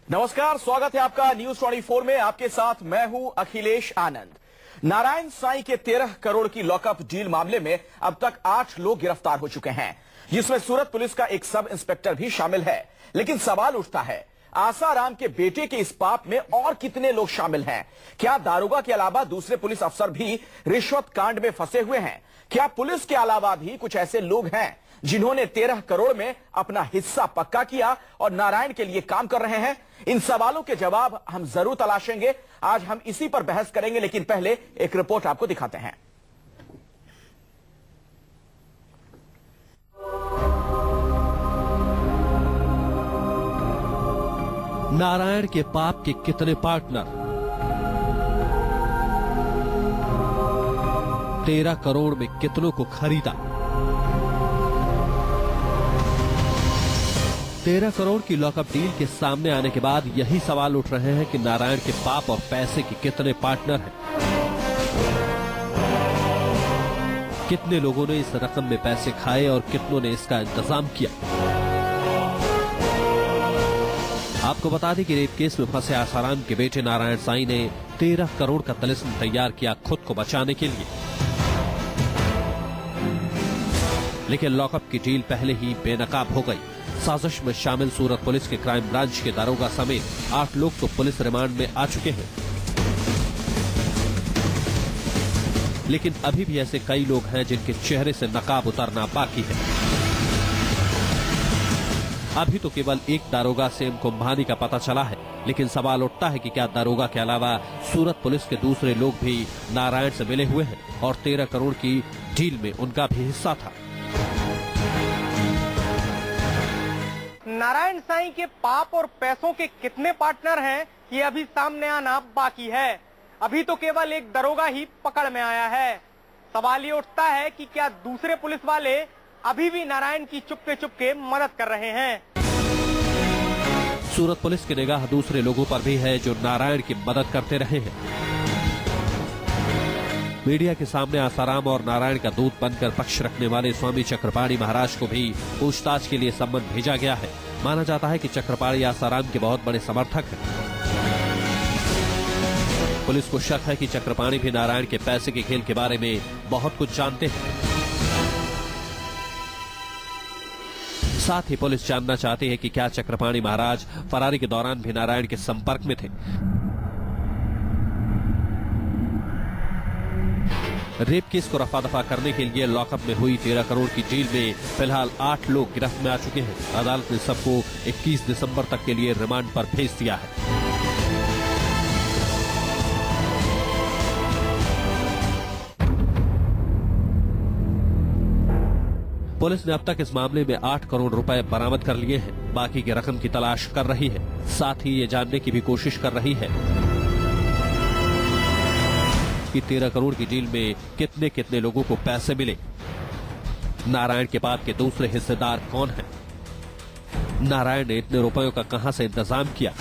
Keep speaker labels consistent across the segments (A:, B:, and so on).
A: नमस्कार, स्वागत है आपका न्यूज 24 में। आपके साथ मैं हूं अखिलेश आनंद। नारायण साईं के 13 करोड़ की लॉकअप डील मामले में अब तक 8 लोग गिरफ्तार हो चुके हैं, जिसमें सूरत पुलिस का एक सब इंस्पेक्टर भी शामिल है। लेकिन सवाल उठता है, आसाराम के बेटे के इस पाप में और कितने लोग शामिल हैं? क्या दारोगा के अलावा दूसरे पुलिस अफसर भी रिश्वत कांड में फंसे हुए हैं? क्या पुलिस के अलावा भी कुछ ऐसे लोग हैं जिन्होंने 13 करोड़ में अपना हिस्सा पक्का किया और नारायण के लिए काम कर रहे हैं? इन सवालों के जवाब हम जरूर तलाशेंगे। आज हम इसी पर बहस करेंगे, लेकिन पहले एक रिपोर्ट आपको दिखाते हैं।
B: नारायण के पाप के कितने पार्टनर? 13 करोड़ में कितनों को खरीदा? 13 करोड़ की लॉकअप डील के सामने आने के बाद यही सवाल उठ रहे हैं कि नारायण के पाप और पैसे के कितने पार्टनर हैं? कितने लोगों ने इस रकम में पैसे खाए और कितनों ने इसका इंतजाम किया? आपको बता दें कि रेप केस में फंसे आसाराम के बेटे नारायण साईं ने 13 करोड़ का तिलिस्म तैयार किया खुद को बचाने के लिए। लेकिन लॉकअप की डील पहले ही बेनकाब हो गई। साजिश में शामिल सूरत पुलिस के क्राइम ब्रांच के दारोगा समेत 8 लोग तो पुलिस रिमांड में आ चुके हैं। लेकिन अभी भी ऐसे कई लोग हैं जिनके चेहरे से नकाब उतरना बाकी है। अभी तो केवल एक दारोगा सेम कुंभानी का पता चला है, लेकिन सवाल उठता है कि क्या दारोगा के अलावा सूरत पुलिस के दूसरे लोग भी नारायण से मिले हुए हैं और 13 करोड़ की डील में उनका भी हिस्सा था?
C: नारायण साईं के पाप और पैसों के कितने पार्टनर हैं, ये अभी सामने आना बाकी है। अभी तो केवल एक दरोगा ही पकड़ में आया है। सवाल ये उठता है कि क्या दूसरे पुलिस वाले अभी भी नारायण की चुपके मदद कर रहे हैं?
B: सूरत पुलिस की निगाह दूसरे लोगों पर भी है जो नारायण की मदद करते रहे हैं। मीडिया के सामने आसाराम और नारायण का दूत बनकर पक्ष रखने वाले स्वामी चक्रपाणी महाराज को भी पूछताछ के लिए सम्मन भेजा गया है। माना जाता है कि चक्रपाणी आसाराम के बहुत बड़े समर्थक हैं। पुलिस को शक है कि चक्रपाणी भी नारायण के पैसे के खेल के बारे में बहुत कुछ जानते हैं। साथ ही पुलिस जानना चाहती है कि क्या चक्रपाणी महाराज फरारी के दौरान भी नारायण के संपर्क में थे। रेप केस को रफा दफा करने के लिए लॉकअप में हुई 13 करोड़ की डील में फिलहाल 8 लोग गिरफ्त में आ चुके हैं। अदालत ने सबको 21 दिसंबर तक के लिए रिमांड पर भेज दिया है। पुलिस ने अब तक इस मामले में 8 करोड़ रुपए बरामद कर लिए हैं। बाकी की रकम की तलाश कर रही है। साथ ही ये जानने की भी कोशिश कर रही है कि 13 करोड़ की डील में कितने कितने लोगों को पैसे मिले। नारायण के पाप के दूसरे हिस्सेदार कौन हैं? नारायण ने इतने रुपयों का कहां से इंतजाम किया?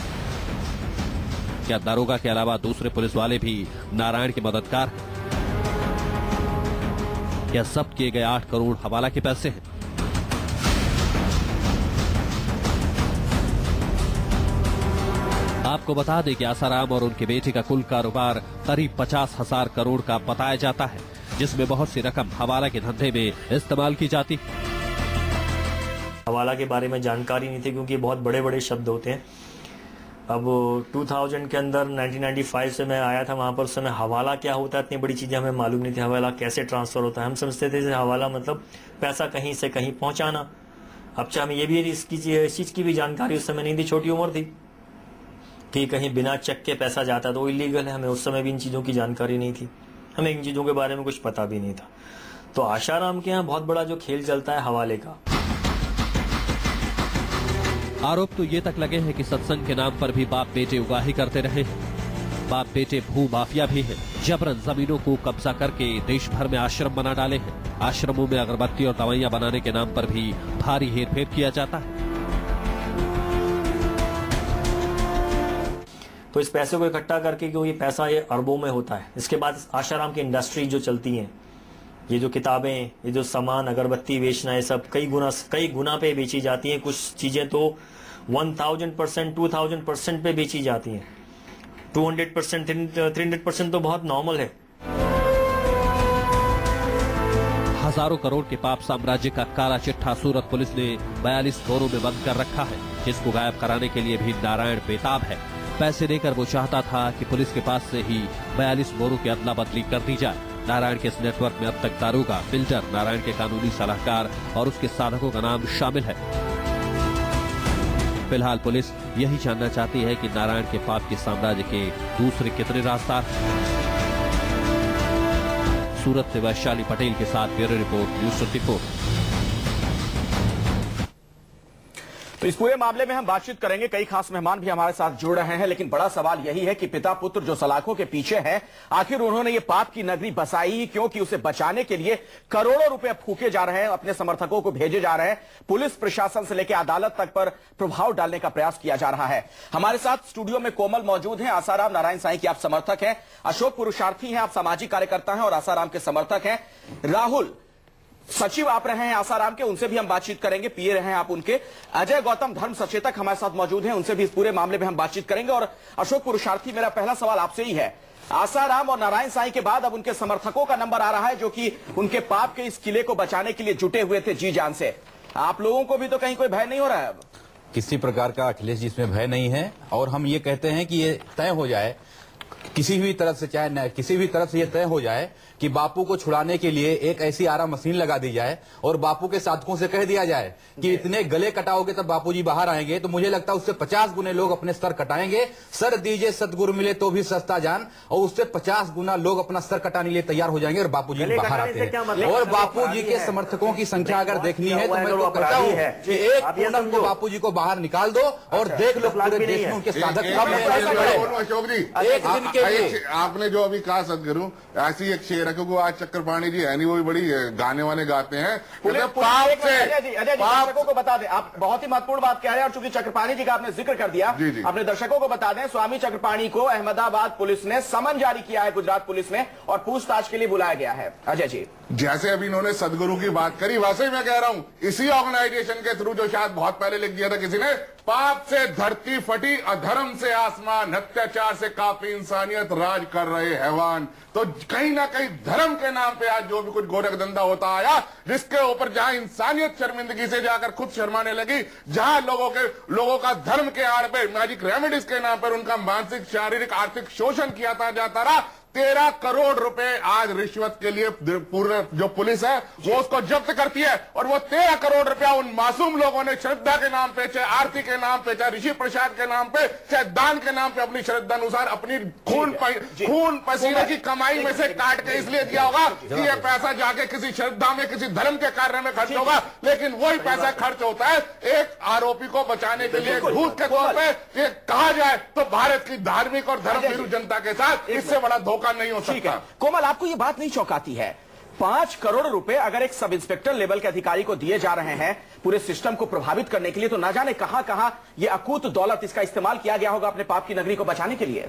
B: क्या दारोगा के अलावा दूसरे पुलिस वाले भी नारायण के मददगार हैं? क्या जब्त किए गए 8 करोड़ हवाला के पैसे हैं? आपको बता दें कि आसाराम और उनके बेटे का कुल कारोबार करीब 50,000 करोड़ का बताया जाता है, जिसमें बहुत सी रकम हवाला के धंधे में इस्तेमाल की जाती है।
D: हवाला के बारे में जानकारी नहीं थी क्योंकि बहुत बड़े बड़े शब्द होते हैं। अब 2000 के अंदर 1995 से मैं आया था वहां पर, उस समय हवाला क्या होता है इतनी बड़ी चीजें हमें मालूम नहीं थी। हवाला कैसे ट्रांसफर होता है हम समझते थे हवाला मतलब पैसा कहीं से कहीं पहुंचाना। अब चाहे हमें ये भी इस चीज की भी जानकारी उस समय नहीं थी, छोटी उम्र थी कि कहीं बिना चेक के पैसा जाता तो इलीगल है। हमें उस समय भी इन चीजों की जानकारी नहीं थी, हमें इन चीजों के बारे में कुछ पता भी नहीं था। तो आसाराम के यहाँ बहुत बड़ा जो खेल चलता है हवाले का।
B: आरोप तो ये तक लगे हैं कि सत्संग के नाम पर भी बाप बेटे उगाही करते रहे हैं। बाप बेटे भू माफिया भी हैं। जबरन जमीनों को कब्जा करके देश भर में आश्रम बना डाले हैं। आश्रमों में अगरबत्ती और दवाइयां बनाने के नाम पर भी भारी हेरफेर किया जाता है।
D: तो इस पैसे को इकट्ठा करके क्योंकि पैसा ये अरबों में होता है। इसके बाद आसाराम की इंडस्ट्री जो चलती है, ये जो किताबें, ये जो सामान, अगरबत्ती बेचना, ये सब कई गुना पे बेची जाती हैं। कुछ चीजें तो 1000%, 2000% पे बेची जाती हैं। 200%, 300% तो बहुत नॉर्मल है।
B: हजारों करोड़ के पाप साम्राज्य का काला चिट्ठा सूरत पुलिस ने 42 बोरों में बंद कर रखा है, जिसको गायब कराने के लिए भी नारायण बेताब है। पैसे देकर वो चाहता था कि पुलिस के पास से ही 42 बोरों की अदला बदली कर दी जाए। नारायण के इस नेटवर्क में अब तक दारोगा, बिल्डर, नारायण के कानूनी सलाहकार और उसके साधकों का नाम शामिल है। फिलहाल पुलिस यही जानना चाहती है कि नारायण के पाप के साम्राज्य के दूसरे कितने रास्ता। सूरत से वैशाली पटेल के साथ ब्यूरो रिपोर्ट, न्यूज़ 24।
A: तो इस पूरे मामले में हम बातचीत करेंगे। कई खास मेहमान भी हमारे साथ जुड़ रहे हैं, लेकिन बड़ा सवाल यही है कि पिता पुत्र जो सलाखों के पीछे हैं, आखिर उन्होंने ये पाप की नगरी बसाई ही क्यों कि उसे बचाने के लिए करोड़ों रुपए फूके जा रहे हैं, अपने समर्थकों को भेजे जा रहे हैं। पुलिस प्रशासन से लेकर अदालत तक पर प्रभाव डालने का प्रयास किया जा रहा है। हमारे साथ स्टूडियो में कोमल मौजूद हैं। आसाराम नारायण साईं के आप समर्थक हैं। अशोक पुरुषार्थी हैं, आप सामाजिक कार्यकर्ता हैं और आसाराम के समर्थक हैं। राहुल सचिव आप रहे हैं आसाराम के, उनसे भी हम बातचीत करेंगे। पीए रहे हैं आप उनके। अजय गौतम धर्म सचेतक हमारे साथ मौजूद हैं, उनसे भी इस पूरे मामले में हम बातचीत करेंगे। और अशोक पुरुषार्थी, मेरा पहला सवाल आपसे ही है। आसाराम और नारायण साईं के बाद अब उनके समर्थकों का नंबर आ रहा है, जो कि उनके पाप के इस किले को बचाने के लिए जुटे हुए थे जी जान से। आप लोगों को भी तो कहीं कोई भय नहीं हो रहा है? अब
E: किसी प्रकार का अखिलेश जी इसमें भय नहीं है, और हम ये कहते हैं कि ये तय हो जाए किसी भी तरफ से, चाहे किसी भी तरफ से ये तय हो जाए कि बापू को छुड़ाने के लिए एक ऐसी आरा मशीन लगा दी जाए और बापू के साधकों से कह दिया जाए कि इतने गले कटाओगे तब बापूजी बाहर आएंगे। तो मुझे लगता है उससे 50 गुने लोग अपने सर कटाएंगे। सर दीजिए सतगुरु मिले तो भी सस्ता जान, और उससे 50 गुना लोग अपना सर कटाने के लिए तैयार हो जाएंगे और बापूजी बाहर आते हैं। और बापूजी के समर्थकों की संख्या अगर देखनी है तो मैं तो कहता हूँ कि एक पूनम को बापूजी को बाहर निकाल दो और देख लो पूरे देश में उनके साधक कब है।
F: आपने जो अभी कहा सदगुरु, ऐसी एक शेर है, क्योंकि आज चक्रपाणी जी है नहीं, वो भी बड़ी गाने वाने गाते हैं।
A: दर्शकों को बता दें, आप बहुत ही महत्वपूर्ण बात कह रहे हैं, और चूंकि चक्रपाणी जी का आपने जिक्र कर दिया, अपने दर्शकों को बता दें, स्वामी चक्रपाणी को अहमदाबाद पुलिस ने समन जारी किया है, गुजरात पुलिस ने, और पूछताछ के लिए बुलाया गया है। अजय जी,
F: जैसे अभी इन्होंने सदगुरु की बात करी, वैसे ही मैं कह रहा हूं, इसी ऑर्गेनाइजेशन के थ्रू, जो शायद बहुत पहले लिख दिया था किसी ने, पाप से धरती फटी, अधर्म से आसमान, अत्याचार से काफी इंसानियत, राज कर रहे हैवान। तो कहीं ना कहीं धर्म के नाम पे आज जो भी कुछ गोरख धंधा होता आया, जिसके ऊपर जहां इंसानियत शर्मिंदगी से जाकर खुद शर्माने लगी, जहां लोगों का धर्म के आड़ पे, मैजिक रेमेडीज के नाम पर उनका मानसिक, शारीरिक, आर्थिक शोषण किया जाता रहा। 13 करोड़ रुपए आज रिश्वत के लिए पूरे जो पुलिस है वो उसको जब्त करती है, और वो 13 करोड़ रुपया उन मासूम लोगों ने श्रद्धा के नाम पे, चाहे आरती के नाम पे, चाहे ऋषि प्रसाद के नाम पे, चाहे दान के नाम पे, अपनी श्रद्धा अनुसार अपनी खून पसीने की कमाई में से काट के इसलिए दिया होगा कि ये पैसा जाके किसी श्रद्धा में, किसी धर्म के कार्य में खर्च होगा। लेकिन वही पैसा खर्च होता है एक आरोपी को बचाने के लिए, झूठ के तौर पर ये कहा जाए तो भारत की धार्मिक और धर्म विरुद्ध जनता के साथ इससे बड़ा धोखा नहीं हो सकता।
A: कोमल, आपको यह बात नहीं चौंकाती है? 5 करोड़ रुपए अगर एक सब इंस्पेक्टर लेवल के अधिकारी को दिए जा रहे हैं पूरे सिस्टम को प्रभावित करने के लिए, तो ना जाने कहां कहां यह अकूत दौलत, इसका इस्तेमाल किया गया होगा अपने पाप की नगरी को बचाने के लिए।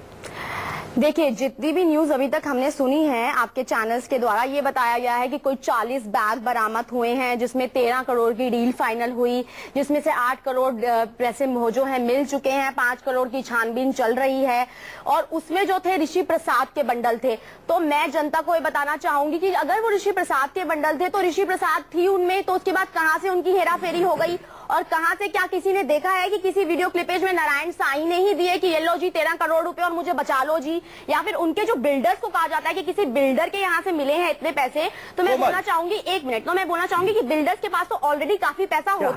G: देखिए, जितनी भी न्यूज अभी तक हमने सुनी है आपके चैनल्स के द्वारा, ये बताया गया है कि कोई 40 बैग बरामद हुए हैं, जिसमें 13 करोड़ की डील फाइनल हुई, जिसमें से 8 करोड़ पैसे जो है मिल चुके हैं, 5 करोड़ की छानबीन चल रही है, और उसमें जो थे ऋषि प्रसाद के बंडल थे। तो मैं जनता को ये बताना चाहूंगी कि अगर वो ऋषि प्रसाद के बंडल थे तो ऋषि प्रसाद थी उनमें, तो उसके बाद कहां से उनकी हेराफेरी हो गई, और कहां से, क्या किसी ने देखा है कि किसी वीडियो क्लिपेज में नारायण साईं ने ही दिए कि ये लो जी 13 करोड़ रुपए और मुझे बचा लो जी, या फिर उनके जो बिल्डर्स को कहा जाता है कि किसी बिल्डर के यहाँ से मिले हैं इतने पैसे। तो मैं बोलना चाहूंगी, एक मिनट, तो मैं बोलना चाहूंगी कि बिल्डर्स के पास तो ऑलरेडी काफी पैसा होता है।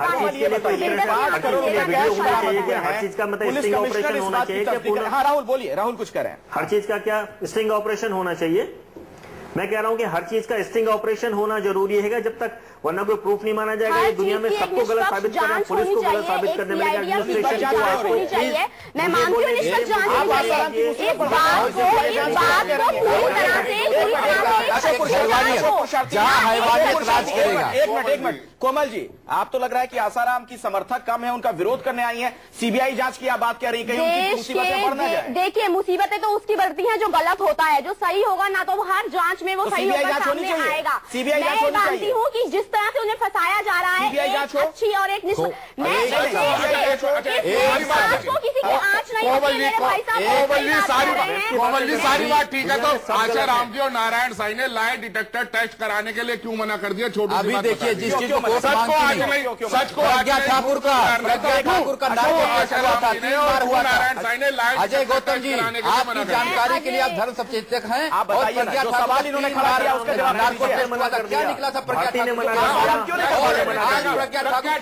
A: हाँ राहुल बोलिए, राहुल कुछ करें।
D: हर चीज का क्या स्टिंग ऑपरेशन होना चाहिए? मैं कह रहा हूं कि हर चीज का स्टिंग ऑपरेशन होना जरूरी है, जब तक, वरना कोई प्रूफ नहीं माना जाएगा। ये दुनिया में सबको गलत साबित करना, पुलिस को गलत साबित करने में, एडमिनिस्ट्रेशन
G: होनी चाहिए। मैं मानती हूँ निष्पक्ष जांच होनी चाहिए। इस बात को
A: एक मिनट कोमल जी, आप तो लग रहा है कि आसाराम की समर्थक कम है, उनका विरोध करने आई है, सीबीआई जांच की आप बात कह रही है, मुसीबतें बढ़ ना जाए।
G: देखिए, मुसीबतें तो उसकी बढ़ती हैं जो गलत होता है, जो सही होगा ना तो हर जांच में वो सही होकर सामने आएगा। मैं मानती हूँ कि जिस तरह से उन्हें फंसाया जा रहा है, एक अच्छी और एक किसी की आंच नहीं होती भाई साहब।
F: कोमल जी सारी बात ठीक है, तो आशा राम जी और नारायण साईं ने लाई डिटेक्टर टेस्ट कराने के लिए क्यों मना कर दिया? छोटी
E: अभी देखिए जिस चीज को
F: सच को आज नहीं, सच को
E: प्रज्ञा ठाकुर का
F: नारायण साईं ने लाइव
E: अजय गौतम जी, आपकी जानकारी के लिए आप धर्म सचेतक हैं।
A: आप बताइए ना, जो सवाल इन्होंने खड़ा किया उसका जवाब
E: क्या निकला था? प्रज्ञा
D: ठाकुर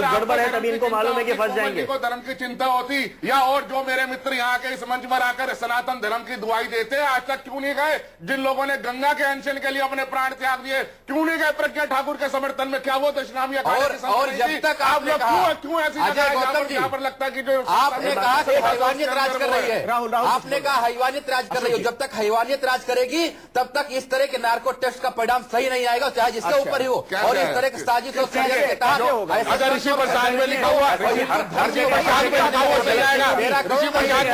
D: गड़बड़ है, तभी इनको मालूम है कि फंस जाएंगे।
F: को धर्म की चिंता होती, या और जो मेरे मित्र यहाँ के इस मंच पर आकर सनातन धर्म की दुआई देते हैं, आज तक क्यों नहीं गए? जिन लोगों ने गंगा के अनशन के लिए अपने प्राण त्याग दिए, क्यों नहीं गए प्रज्ञा ठाकुर के समर्थन में? क्या वो दशनामी
E: और जब तक आप लोग
F: क्यों ऐसी यहाँ पर लगता है कि जो
E: आपने कहा हैवानियत राज कर रही है, राहुल आपने कहा हैवानियत राज कर रही है, जब तक हैवानियत राज करेगी तब तक इस तरह के नार्को टेस्ट का परिणाम सही नहीं आएगा, चाहे जिसके ऊपर ही हो। और इस तरह की साजिश और साजिश के तहत
F: अगर ऋषि प्रसाद में लिखा हुआ सही आएगा, ऋषि प्रसाद में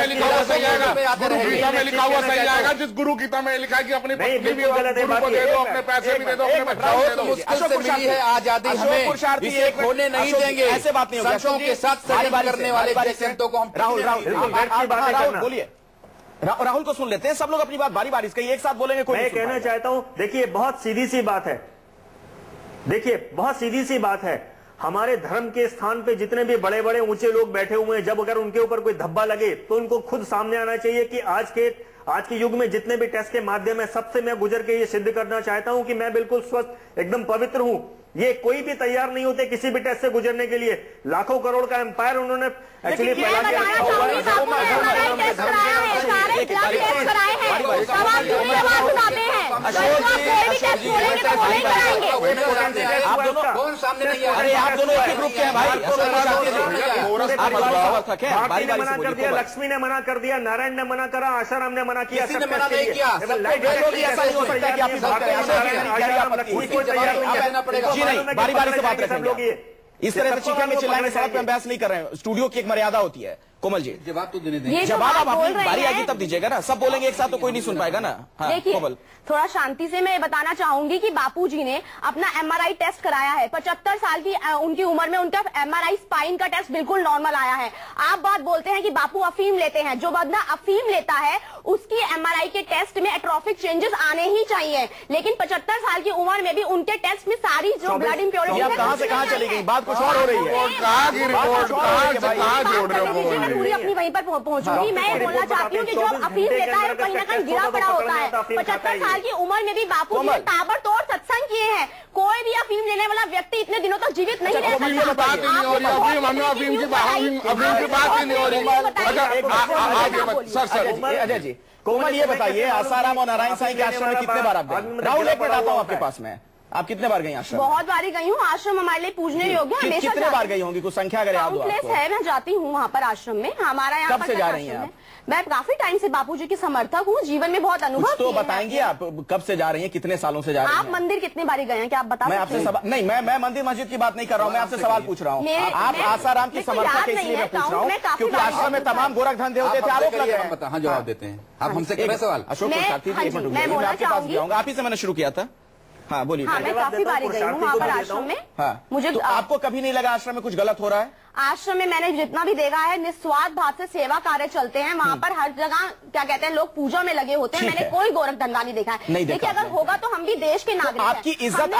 F: लिखा हुआ सही आएगा, गीता में लिखा हुआ सही आएगा। जिस गुरु गीता में लिखा है कि अपनी पत्नी भी गुरु को दे दो, अपने पैसे भी दे दो, अपने बच्चों दे दो।
E: मुश्किल से मिली है आजादी, हमें इसे खोने नहीं देंगे।
A: ऐसे बात नहीं होगी।
E: संतों के साथ सहयोग करने वाले संतों को हम
A: राहुल बोलिए, राहुल को सुन लेते हैं, सब लोग अपनी बात बारी बारी से एक साथ बोलेंगे। कोई
D: मैं कहना चाहता हूं, देखिए बहुत सीधी सी बात है, देखिए बहुत सीधी सी बात है। हमारे धर्म के स्थान पे जितने भी बड़े बड़े ऊंचे लोग बैठे हुए हैं, जब अगर उनके ऊपर कोई धब्बा लगे तो उनको खुद सामने आना चाहिए कि आज के युग में जितने भी टेस्ट के माध्यम है, सबसे मैं गुजर के ये सिद्ध करना चाहता हूं कि मैं बिल्कुल स्वस्थ एकदम पवित्र हूं। ये कोई भी तैयार नहीं होते किसी भी टेस्ट से गुजरने के लिए। लाखों करोड़ का एम्पायर उन्होंने एक्चुअली फैला के रखा हुआ है। भारती ने मना कर दिया, लक्ष्मी ने मना कर दिया, नारायण ने मना करा, आशाराम ने मना किया,
A: नहीं, बारी बारी से बात रखेंगे। इस तरह से चीखेंगे चिल्लाएंगे, सड़क पे बहस नहीं कर रहे हैं। स्टूडियो की एक मर्यादा होती है। कोमल जी
E: जवाब तो देने दें।
A: जवाब आप अपनी बारी आएगी तब दीजिएगा ना, सब बोलेंगे एक साथ तो कोई नहीं सुन पाएगा ना।
G: देखिए थोड़ा शांति से मैं बताना चाहूंगी कि बापूजी ने अपना एमआरआई टेस्ट कराया है। 75 साल की उनकी उम्र में उनका एमआरआई स्पाइन का टेस्ट बिल्कुल नॉर्मल आया है। आप बात बोलते हैं कि बापू अफीम लेते हैं, जो बंदा अफीम लेता है उसकी एमआरआई के टेस्ट में एट्रोफिक चेंजेस आने ही चाहिए, लेकिन 75 साल की उम्र में भी उनके टेस्ट में सारी जो ब्लड इम्प्योरिटी है।
A: कहां से कहां चली गई बात, कुछ और हो रही है।
G: पूरी अपनी वहीं पर पहुंचूंगी। मैं बोलना चाहती हूँ कि जो अफीम लेता है कहीं ना कहीं गिरा पड़ा होता है। 75 साल की उम्र में भी बापू जी ताबड़तोड़ सत्संग किए हैं। कोई भी अफीम लेने वाला व्यक्ति इतने दिनों तक जीवित नहीं रह सकता।
A: अजय जी, कोमल ये बताइए, आसाराम और नारायण साईं के आश्रम में कितने बार आप गए? राहुल एक मिनट आता हूँ आपके पास में, आप कितने बार गई आश्रम?
G: बहुत बारी गई हूँ। आश्रम हमारे लिए पूजने योग्य है। हमेशा
A: कितने बार गई होंगी, कुछ संख्या अगर याद हो आपको?
G: है, मैं जाती हूँ वहाँ पर आश्रम में। हमारा यहाँ
A: कब से जा रही हैं आप?
G: मैं काफी टाइम से बापूजी की समर्थक हूँ, जीवन में बहुत अनुभव
A: तो बताएंगे आप कब से जा रही हैं, कितने सालों से जा रही हैं?
G: आप मंदिर कितने बारी गए हैं, क्या आप बता
A: मैं आपसे नहीं, मैं मंदिर मस्जिद की बात नहीं कर रहा हूँ, मैं आपसे सवाल पूछ रहा हूँ। आप आसाराम की समर्थक है इसलिए मैं पूछ रहा हूँ, क्योंकि आश्रम में तमाम गोरख धन देवते थे, आरोप लग रहे हैं।
E: हाँ जवाब देते हैं आप हमसे कर रहे सवाल।
A: अशोक मैं आपके पास भी आऊंगा, आप ही से मैंने शुरू किया था। हाँ बोलिए।
G: हाँ, मैं काफी बारी गई हूँ वहाँ पर आश्रम में।
A: हाँ, मुझे आपको कभी नहीं लगा आश्रम में कुछ गलत हो रहा है?
G: आश्रम में मैंने जितना भी देखा है निस्वार्थ भाव से सेवा कार्य चलते हैं। वहाँ पर हर जगह क्या कहते हैं लोग पूजा में लगे होते हैं। मैंने कोई गोरख धंधा नहीं देखा है। देखिए अगर होगा तो हम भी देश के नागरिक हैं।
A: आपकी इज्जत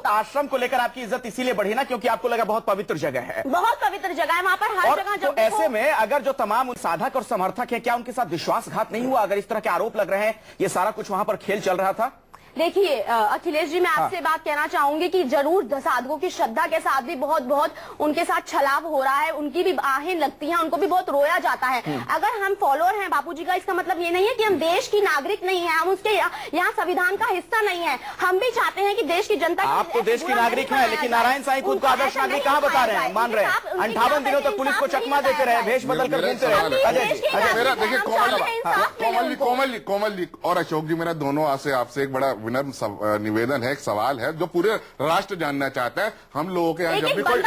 A: आश्रम को लेकर आपकी इज्जत इसीलिए बढ़ी ना क्योंकि आपको लगा बहुत पवित्र जगह है।
G: बहुत पवित्र जगह है वहाँ पर हर जगह।
A: तो ऐसे में अगर जो तमाम साधक और समर्थक है, क्या उनके साथ विश्वासघात नहीं हुआ? अगर इस तरह के आरोप लग रहे हैं, ये सारा कुछ वहाँ पर खेल चल रहा था।
G: देखिए अखिलेश जी, मैं आपसे बात कहना चाहूंगी कि जरूर साधकों की श्रद्धा के साथ भी बहुत उनके साथ छलाव हो रहा है, उनकी भी आहें लगती हैं, उनको भी बहुत रोया जाता है। अगर हम फॉलोअर हैं बापूजी का, इसका मतलब ये नहीं है कि हम देश की नागरिक नहीं है, हम उसके यहाँ संविधान का हिस्सा नहीं है। हम भी चाहते हैं कि देश की जनता।
A: आप तो देश की नागरिक है, लेकिन नारायण साईं खुद को आदर्श नागरिक कहाँ बता रहे हैं, मान रहे हैं? 58 दिनों तक पुलिस को चकमा देते रहे, भेष बदल कर घूमते रहे।
F: देखिए कोमल जी और अशोक जी, मेरा दोनों से आपसे एक बड़ा विनम्र निवेदन है, एक सवाल है जो पूरे राष्ट्र जानना चाहता है। हम लोगों के यहाँ जब भी कोई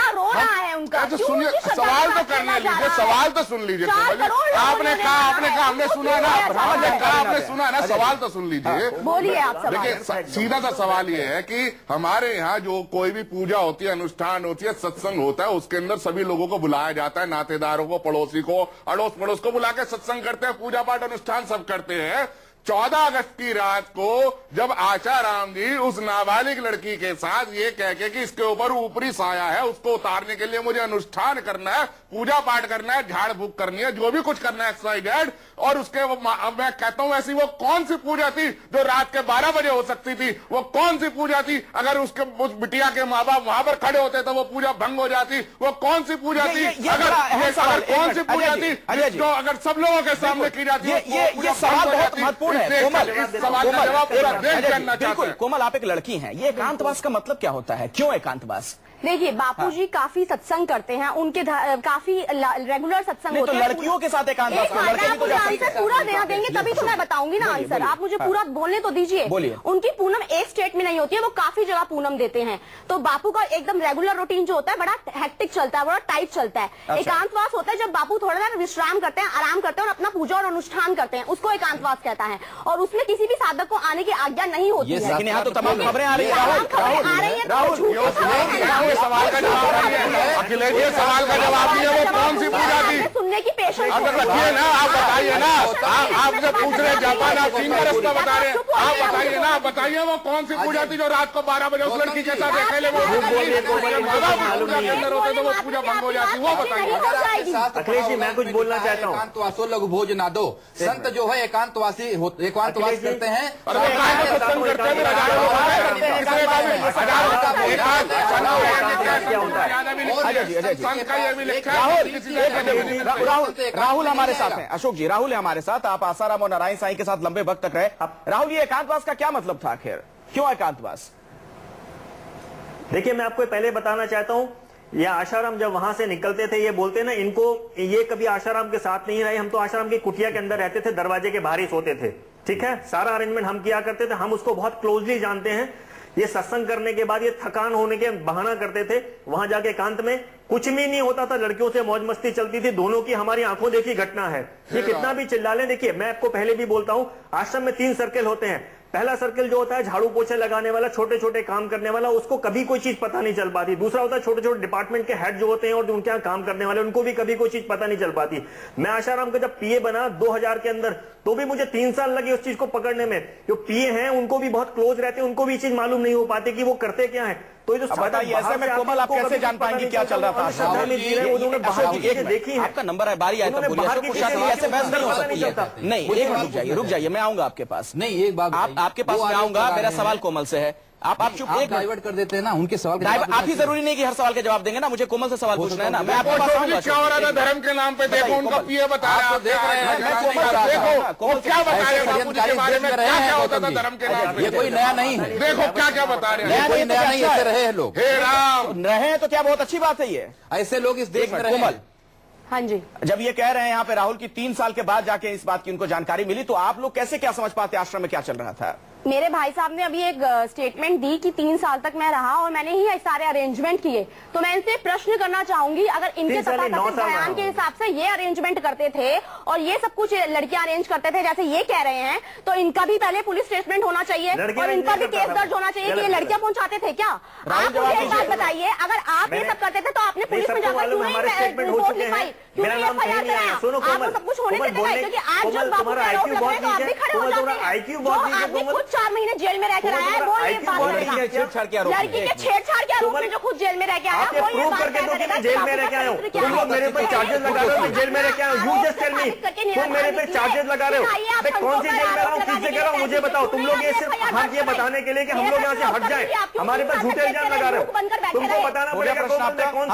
F: सुनिए, सवाल तो करने लीजिए, सवाल तो सुन लीजिए। आपने कहा हमने सुना ना, आपने सुना ना, सवाल तो सुन लीजिए।
G: बोलिए आप।
F: देखिए सीधा सा सवाल ये है कि हमारे यहाँ जो कोई भी पूजा होती है, अनुष्ठान होती है, सत्संग होता है, उसके अंदर सभी लोगों को बुलाया जाता है, नातेदारों को, पड़ोसी को, अड़ोस पड़ोस को बुला के सत्संग करते हैं, पूजा पाठ अनुष्ठान सब करते हैं। 14 अगस्त की रात को जब आशाराम जी उस नाबालिग लड़की के साथ ये कह के कि इसके ऊपर ऊपरी साया है, उसको उतारने के लिए मुझे अनुष्ठान करना है, पूजा पाठ करना है, झाड़ फूक करनी है, जो भी कुछ करना है XYZ, और उसके मैं कहता हूं ऐसी वो कौन सी पूजा थी जो रात के 12 बजे हो सकती थी? वो कौन सी पूजा थी? अगर उस बिटिया के माँ बाप वहां पर खड़े होते तो वो पूजा भंग हो जाती। वो कौन सी पूजा थी? अगर कौन सी पूजा थी जो अगर सब लोगों के सामने की जाती?
A: ये सवाल बहुत महत्वपूर्ण है बिल्कुल। कोमल, आप एक लड़की हैं, ये एकांतवास का मतलब क्या होता है? क्यों एकांतवास?
G: देखिए बापूजी काफी सत्संग करते हैं, उनके काफी रेगुलर सत्संग होते हैं।
A: तो लड़कियों के साथ एकांतवास
G: पूरा देना देंगे तभी तो मैं बताऊंगी ना आंसर। आप मुझे पूरा बोलने तो दीजिए। उनकी पूनम एक स्टेट में नहीं होती है, वो काफी जगह पूनम देते हैं। तो बापू का एकदम रेगुलर रूटीन जो होता है बड़ा हेक्टिक चलता है, बड़ा टाइट चलता है। एकांतवास होता है जब बापू थोड़ा सा विश्राम करते हैं, आराम करते हैं और अपना पूजा और अनुष्ठान करते हैं, उसको एकांतवास कहता है। और उसमें किसी भी साधक को आने की आज्ञा नहीं होती है।
A: लेकिन यहाँ तो तमाम खबरें आ रही है।
F: सवाल का जवाब नहीं है अखिलेश, ये सवाल का जवाब नहीं है। वो कौन सी पूजा थी
G: सुनने की पेशेंस
F: रखिए ना, आप बताइए ना। आपसे पूछ रहे जापान, आप चीन का रास्ता बता रहे हैं, आप बताइए ना, बताइए वो कौन सी पूजा थी जो रात को 12 बजे उस लड़की के साथ अकेले वो अंदर होते तो वो पूजा भंग हो जाती? वो बताइए।
D: अखिलेश जी मैं कुछ बोलना चाहता हूँ।
E: एकांतवासो लघु भोज ना दो। संत जो है एकांतवासी एकांतवास करते हैं।
A: राहुल हमारे साथ हैं। अशोक जी, राहुल है हमारे साथ। आप आसाराम और नारायण साईं के साथ लंबे वक्त तक रहे। राहुल, ये एकांतवास का क्या मतलब था आखिर? क्यों एकांतवास?
D: देखिए मैं आपको पहले बताना चाहता हूं, ये आशाराम जब वहां से निकलते थे ये बोलते ना, इनको ये कभी आशाराम के साथ नहीं रहे। हम तो आशाराम की कुटिया के अंदर रहते थे, दरवाजे के बाहर ही सोते थे। ठीक है, सारा अरेंजमेंट हम किया करते थे, हम उसको बहुत क्लोजली जानते हैं। ये सत्संग करने के बाद ये थकान होने के बहाना करते थे, वहां जाके एकांत में कुछ भी नहीं होता था, लड़कियों से मौज मस्ती चलती थी। दोनों की हमारी आंखों देखी घटना है। ये कितना भी चिल्ला लें, देखिए मैं आपको पहले भी बोलता हूं, आश्रम में 3 सर्कल होते हैं। पहला सर्कल जो होता है झाड़ू पोछे लगाने वाला, छोटे छोटे काम करने वाला, उसको कभी कोई चीज पता नहीं चल पाती। दूसरा होता है छोटे छोटे डिपार्टमेंट के हेड जो होते हैं और जो उनके यहाँ काम करने वाले, उनको भी कभी कोई चीज पता नहीं चल पाती। मैं आशाराम का जब पीए बना 2000 के अंदर, तो भी मुझे 3 साल लगे उस चीज को पकड़ने में। जो पीए हैं उनको भी बहुत क्लोज रहते हैं, उनको भी चीज मालूम नहीं हो पाती कि वो करते क्या है। तो जो
A: बताइए ऐसे में कोमल आप कैसे जान पाएंगे क्या चल रहा था? देखिए आपका नंबर है, बारी आए तो बोलिए। ऐसे बहस नहीं हो सकती है। नहीं, एक मिनट रुक जाइए, मैं आऊंगा आपके पास।
E: नहीं, एक बात
A: आपके पास मैं आऊंगा। मेरा सवाल कोमल से है। आप चुप एक
E: डाइवर्ट कर देते हैं ना उनके सवाल।
A: आप ही जरूरी नहीं कि हर सवाल के जवाब देंगे ना, मुझे कोमल से सवाल पूछना है ना। मैं आपको
F: क्या हो रहा था धर्म के नाम पे? देखो उनका पीए बता रहा है, देख रहे हैं, देखो क्या बता रहे हैं के बारे में, क्या होता था धर्म के नाम पे?
E: ये कोई नया नहीं है।
F: देखो क्या क्या बता रहे हैं,
E: कोई नया नहीं, ऐसे रहे हैं लोग।
F: हे राम,
A: रहे तो क्या बहुत अच्छी बात है। ये
E: ऐसे लोग इस देश में रहे।
A: कोमल,
G: हाँ जी,
A: जब ये कह रहे हैं यहाँ पे राहुल की 3 साल के बाद जाके इस बात की उनको जानकारी मिली, तो आप लोग कैसे क्या समझ पाते आश्रम में क्या चल रहा था?
G: मेरे भाई साहब ने अभी एक स्टेटमेंट दी कि 3 साल तक मैं रहा और मैंने ही सारे अरेंजमेंट किए। तो मैं इनसे प्रश्न करना चाहूंगी, अगर इनके बयान के हिसाब से ये अरेंजमेंट करते थे और ये सब कुछ लड़कियां अरेंज करते थे जैसे ये कह रहे हैं, तो इनका भी पहले पुलिस स्टेटमेंट होना चाहिए और इनका भी केस दर्ज होना चाहिए कि ये लड़कियां पहुंचाते थे क्या? आप मुझे एक बात बताइए, अगर आप ये सब करते थे तो आपने पुलिस में जाकर क्यों नहीं रिपोर्ट लिखवाई, क्यों नहीं एफआईआर कराया? आपको सब कुछ होने देते हैं, क्योंकि आज जब बाबू पे आरोप लग रहे हैं तो आप भी खड़े हो जाते हैं। जो आपने खुद 4 महीने जेल में रहकर आया है वो ये बात करेगा। लड़की के छेड़छाड़ के आरोप में जो खुद जेल में रह के आया वो ये बात करेगा।
D: जेल में रह के आया हूँ, तुम लोग मेरे पे चार्जेस लगा रहे हो, मैं जेल में रह के आया हूँ। यू जस्ट टेल मी, तुम मेरे पे चार्जेस लगा रहे हो, मैं कौन सी जेल में रहा हूँ, किस जगह रहा हूँ, मुझे बताओ। तुम लोग ये सिर्फ हम ये बताने के लिए कि हम लोग यहाँ से हट जाए, हमारे पास झूठे इल्जाम लगा रहे हो। तुमको बताना पड़ेगा कौन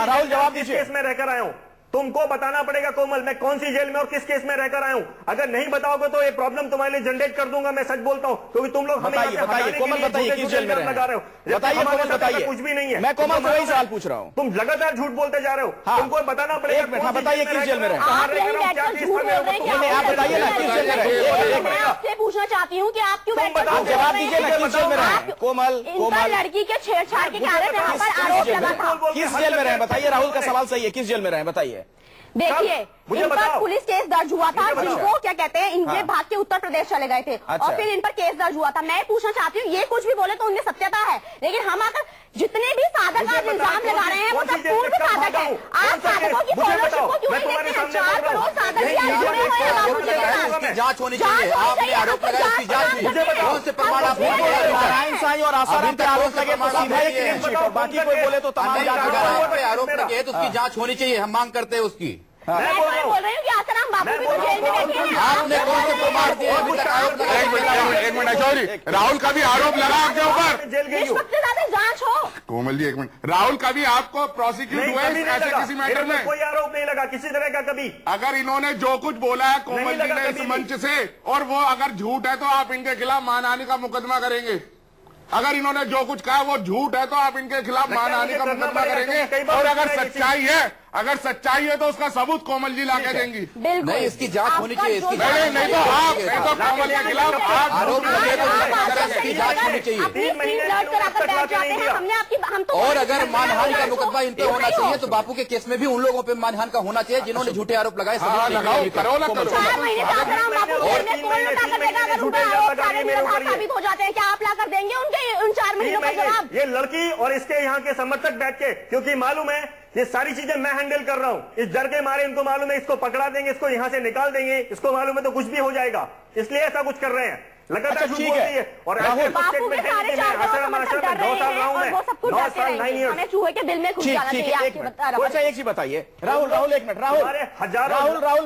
D: से केस में रहकर आया हूँ। तुमको बताना पड़ेगा कोमल, मैं कौन सी जेल में और किस केस में रहकर आया हूं। अगर नहीं बताओगे तो ये प्रॉब्लम तुम्हारे लिए जनरेट कर दूंगा, मैं सच बोलता हूं, क्योंकि तुम लोग हमें
A: कोमल बताइए किस जेल में लगा रहे हो, बताइए कोमल बताइए।
D: कुछ भी नहीं है,
A: मैं कोमल से वही सवाल पूछ रहा हूँ।
D: तुम लगातार झूठ बोलते जा रहे हो, तुमको बताना पड़ेगा।
A: बताइए किस जेल में रहे,
G: आप
A: बताइए ना किस जेल में रहे।
G: मैं आपसे पूछना चाहती हूँ कि आप क्यों
A: जवाब दीजिए ना किस जेल में रहे। कोमल
G: लड़की के छेड़छाड़ के कारण यहाँ पर आरोप लगा था।
A: किस जेल में रहे बताइए। राहुल का सवाल सही है, किस जेल में रहे बताइए।
G: देखिए, इन पर पुलिस केस दर्ज हुआ था, जिनको क्या कहते हैं, इनके भाग के उत्तर प्रदेश चले गए थे और फिर इन पर केस दर्ज हुआ था। मैं पूछना चाहती हूँ, ये कुछ भी बोले तो उनमें सत्यता है, लेकिन हम आकर जितने भी साधक आप इल्जाम लगा रहे हैं वो सब पूर्व साधक है। आप साधकों की फॉलोशिप को क्यों नहीं देखते हैं? 4 करोड़ साधक
E: जांच होनी चाहिए। आपने आरोप लगाया, उसकी जांच हुई, कौन से प्रमाण आप
A: नारायण साईं और आसाराम पे आरोप लगे तो सीधा एक क्लीन चिट, और बाकी कोई बोले तो तमाम
E: आरोप लगे तो उसकी जांच होनी चाहिए। हम मांग करते हैं उसकी।
G: मैं बोल रही हूँ कि आसाराम बाबू भी तो जेल में बैठे हैं।
E: आपने कौन से प्रमाण दिए?
F: एक मिनट सॉरी, राहुल का भी आरोप लगा आपके ऊपर,
G: रिश्वत से ज्यादा जांच हो।
F: कोमल जी एक मिनट, राहुल का भी आपको प्रोसिक्यूट हुआ है ऐसे किसी मैटर में?
D: कोई आरोप नहीं लगा किसी तरह का कभी।
F: अगर इन्होंने जो कुछ बोला है कोमल जी ने इस मंच से, और वो अगर झूठ है तो आप इनके खिलाफ मानहानि का मुकदमा करेंगे। अगर इन्होंने जो कुछ कहा वो झूठ है तो आप इनके खिलाफ मानहानि का मुकदमा करेंगे, और अगर सच्चाई है तो उसका सबूत कोमल जी लाके देंगी।
E: नहीं, इसकी जांच होनी चाहिए।
F: नहीं तो आप कोमल के खिलाफ
E: आरोप लगे तो इसकी जांच होनी चाहिए। और अगर मानहानि का मुकदमा इन पे होना चाहिए तो बापू के केस में भी उन लोगों पे मानहानि का होना चाहिए जिन्होंने झूठे आरोप लगाए।
G: साबित हो जाते हैं, क्या आप ला कर देंगे उन 4 महीनों का जवाब?
D: ये लड़की और इसके यहाँ के समर्थक बैठ के, क्योंकि मालूम है ये सारी चीजें मैं हैंडल कर रहा हूँ, इस डर के मारे इनको मालूम है इसको पकड़ा देंगे, इसको यहाँ से निकाल देंगे, इसको मालूम है तो कुछ भी हो जाएगा, इसलिए ऐसा कुछ कर रहे हैं। लगातार
A: ठीक है।
D: और
G: बापू के सारे 4 समर्थक डर रहे हैं और वो सब कुछ डरते रहेंगे। हमें चूहे के बिल में घुस जाना चाहिए।
A: अच्छा एक चीज बताइए राहुल, एक मिनट राहुल,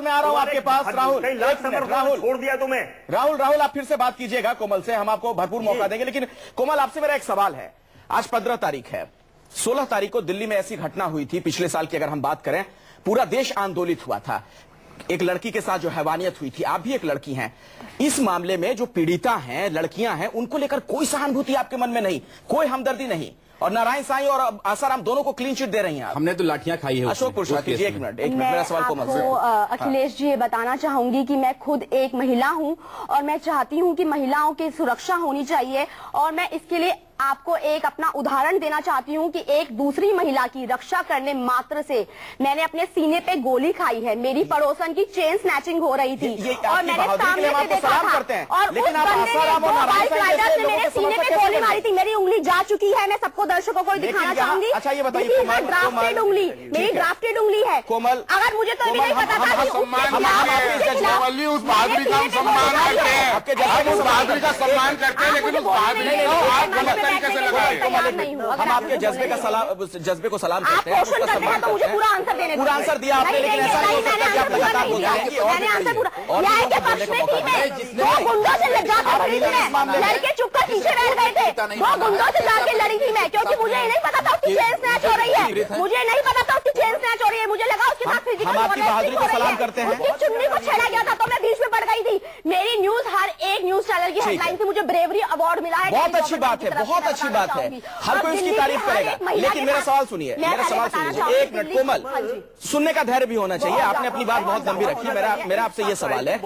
A: मैं आ रहा हूँ आपके पास। राहुल
D: छोड़ दिया तुम्हें।
A: राहुल आप फिर से बात कीजिएगा कोमल से, हम आपको भरपूर मौका देंगे, लेकिन कोमल आपसे मेरा एक सवाल है। आज 15 तारीख है, 16 तारीख को दिल्ली में ऐसी घटना हुई थी, पिछले साल की अगर हम बात करें, पूरा देश आंदोलित हुआ था। एक लड़की के साथ जो हैवानियत हुई थी, आप भी एक लड़की हैं, इस मामले में जो पीड़िता हैं, लड़कियां हैं, उनको लेकर कोई सहानुभूति आपके मन में नहीं, कोई हमदर्दी नहीं, और नारायण साईं और आसाराम दोनों को क्लीन चिट दे रही हैं आप।
E: हमने तो लाठियां खाई है।
A: अशोक पुरुषोत्तम जी एक मिनट मेरा सवाल कोमल से।
G: अखिलेश जी ये बताना चाहूंगी कि मैं खुद एक महिला हूं और मैं चाहती हूं कि महिलाओं की सुरक्षा होनी चाहिए, और मैं इसके लिए आपको एक अपना उदाहरण देना चाहती हूं कि एक दूसरी महिला की रक्षा करने मात्र से मैंने अपने सीने पे गोली खाई है। मेरी पड़ोसन की चेन स्नैचिंग हो रही थी और मैंने सामने से देखा था, और उस बंदे ने बाइक राइडर ने मेरे सीने पे गोली मारी थी। मेरी उंगली जा चुकी है, मैं सबको दर्शकों को दिखाना चाहूंगी।
A: अच्छा ये बताइए,
G: ड्राफ्टेड उंगली, मेरी ड्राफ्टेड उंगली है
A: कोमल।
G: अगर मुझे तो नहीं पता था कि
F: उस बहादुरी का हम सम्मान करते हैं, उस बहादुरी का सम्मान करते हैं, लेकिन उस बहादुरी को आप गलत तरीके से लगाए।
A: हम आपके जज्बे को सलाम करते हैं।
G: क्वेश्चन करते हैं तो मुझे पूरा आंसर देने
A: पूरा आंसर दिया आपने, लेकिन ऐसा नहीं हो सकता कि आप लगातार बोल रहे हैं कि
G: मैंने आंसर पूरा न्याय के पक्ष में थी मैं, वो गुंडों से जाकर लड़ी थी मैं, लड़के चुपकर पीछे बैठ गए थे, वो गुंडों से जाकर लड़ी थी मैं, क्योंकि मुझे नहीं पता था उसकी चेन स्नैच हो रही है, मुझे नहीं पता था उसकी चेन स्नैच हो रही है, मुझे लगा उसके साथ फिजिकल
A: बहादुरी को सलाम करते हैं।
G: उसकी चुन्नी को छेड़ा गया था तो मैं बीच में पड़ गई थी। मेरी न्यूज हर एक न्यूज चैनल की हेडलाइन से मुझे ब्रेवरी अवार्ड मिला है।
A: बहुत अच्छी बात है, बहुत अच्छी बात है, हर कोई इसकी तारीफ करेगा, लेकिन मेरा सवाल सुनिए, मेरा सवाल सुनिए एक मिनट कोमल, सुनने का धैर्य भी होना चाहिए। आपने अपनी बात बहुत लंबी रखी है। मेरा आपसे ये सवाल है,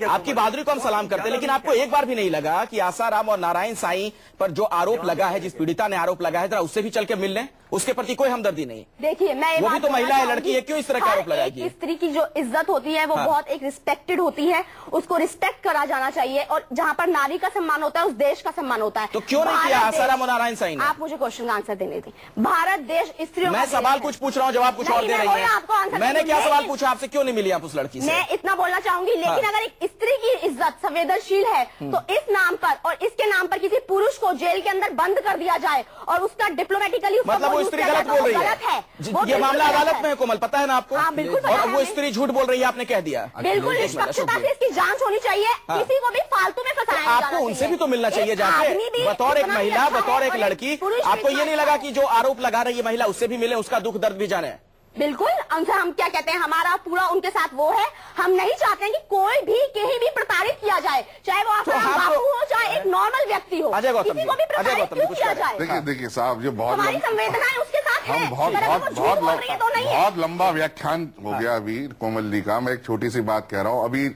A: आपकी बहादुरी को हम सलाम करते हैं, लेकिन आपको एक बार भी नहीं लगा कि आसाराम और नारायण साईं पर जो आरोप लगा है, जिस पीड़िता ने आरोप लगा है, जरा उससे भी चल के मिल लें, उसके प्रति कोई हमदर्दी नहीं?
G: देखिए मैं
A: वो भी तो महिला है, लड़की है, क्यों इस तरह का आरोप लगाएगी?
G: स्त्री की जो इज्जत होती है वो बहुत एक रिस्पेक्टेड होती है, उसको रिस्पेक्ट करा जाना चाहिए, और जहाँ पर नारी का सम्मान होता है उस देश का सम्मान होता है।
A: तो क्यों नहीं किया आसाराम और नारायण साईं ने?
G: आप मुझे क्वेश्चन का आंसर देने दें। भारत देश स्त्रियों,
A: मैं सवाल कुछ पूछ रहा हूँ, जवाब कुछ और दे रही है। मैंने क्या सवाल पूछा आपसे, क्यों नहीं मिली आप उस लड़की से?
G: मैं इतना बोलना चाहूंगी, लेकिन अगर एक स्त्री की इज्जत संवेदनशील है तो इस नाम पर और इसके नाम पर किसी पुरुष को जेल के अंदर बंद कर दिया जाए और उसका डिप्लोमेटिकली,
A: मतलब वो स्त्री गलत बोल रही है। ये मामला अदालत में है कोमल, पता है ना आपको?
G: हाँ, बिल्कुल।
A: और वो स्त्री झूठ बोल रही है, आपने कह दिया।
G: बिल्कुल निष्पक्षता से इसकी जांच होनी चाहिए, किसी को भी फालतू में फंसाया नहीं जाना चाहिए।
A: आपको उनसे भी तो मिलना चाहिए जाके, बतौर एक महिला, बतौर एक लड़की। आपको ये नहीं लगा कि जो आरोप लगा रही है महिला, उससे भी मिले, उसका दुख दर्द भी जाने?
G: बिल्कुल उनसे हम क्या कहते हैं, हमारा पूरा उनके साथ वो है, हम नहीं चाहते हैं कि कोई भी कहीं भी प्रताड़ित किया जाए, चाहे वो आपका बापू हो चाहे एक नॉर्मल व्यक्ति हो, किसी को भी प्रताड़ित क्यों किया जाए।
F: देखिए साहब, ये बहुत
G: हमारी संवेदनाएं उसके साथ है।
F: बहुत लंबा व्याख्यान हो गया अभी कोमल जी का। मैं एक छोटी सी बात कह रहा हूँ। अभी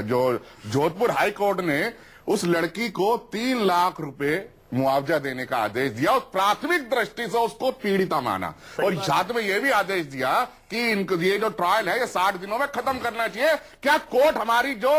F: जो जोधपुर हाई कोर्ट ने उस लड़की को 3 लाख रुपए मुआवजा देने का आदेश दिया और प्राथमिक दृष्टि से उसको पीड़िता माना, और साथ में यह भी आदेश दिया कि इनको ये जो ट्रायल है ये 60 दिनों में खत्म करना चाहिए। क्या कोर्ट, हमारी जो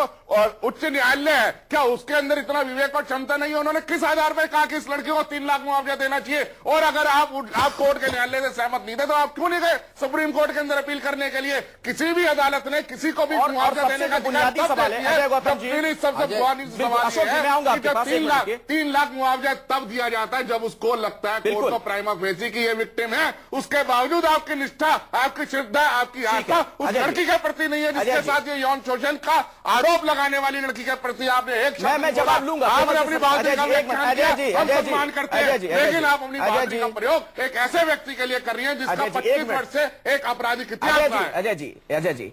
F: उच्च न्यायालय है, क्या उसके अंदर इतना विवेक और क्षमता नहीं है? उन्होंने किस आधार पर कहा कि इस लड़की को 3 लाख मुआवजा देना चाहिए? और अगर आप कोर्ट के न्यायालय से सहमत नहीं थे तो आप क्यों नहीं गए सुप्रीम कोर्ट के अंदर अपील करने के लिए? किसी भी अदालत ने किसी को भी मुआवजा देने का
A: बुनियादी सवाल है,
F: सबसे बुनियादी सवाल है 3 लाख मुआवजा तब दिया जाता है जब उसको लगता है कोर्ट को प्राइमा फेसी की ये विक्टिम है, उसके बावजूद आपकी निष्ठा, आपकी श्रद्धा, आपकी आस्था उस लड़की के प्रति नहीं है जिसके साथ ये यौन शोषण का आरोप लगाने वाली लड़की के प्रति आपने एक
A: मैं जवाब लूंगा।
F: आपने अपनी बाउंड्री का व्याख्यान किया, हम सम्मान करते हैं, लेकिन आप अपनी बाउंड्री का प्रयोग एक ऐसे व्यक्ति के लिए कर रही है जिसका 25 वर्ष से एक आपराधिक इतिहास है।
A: अजय जी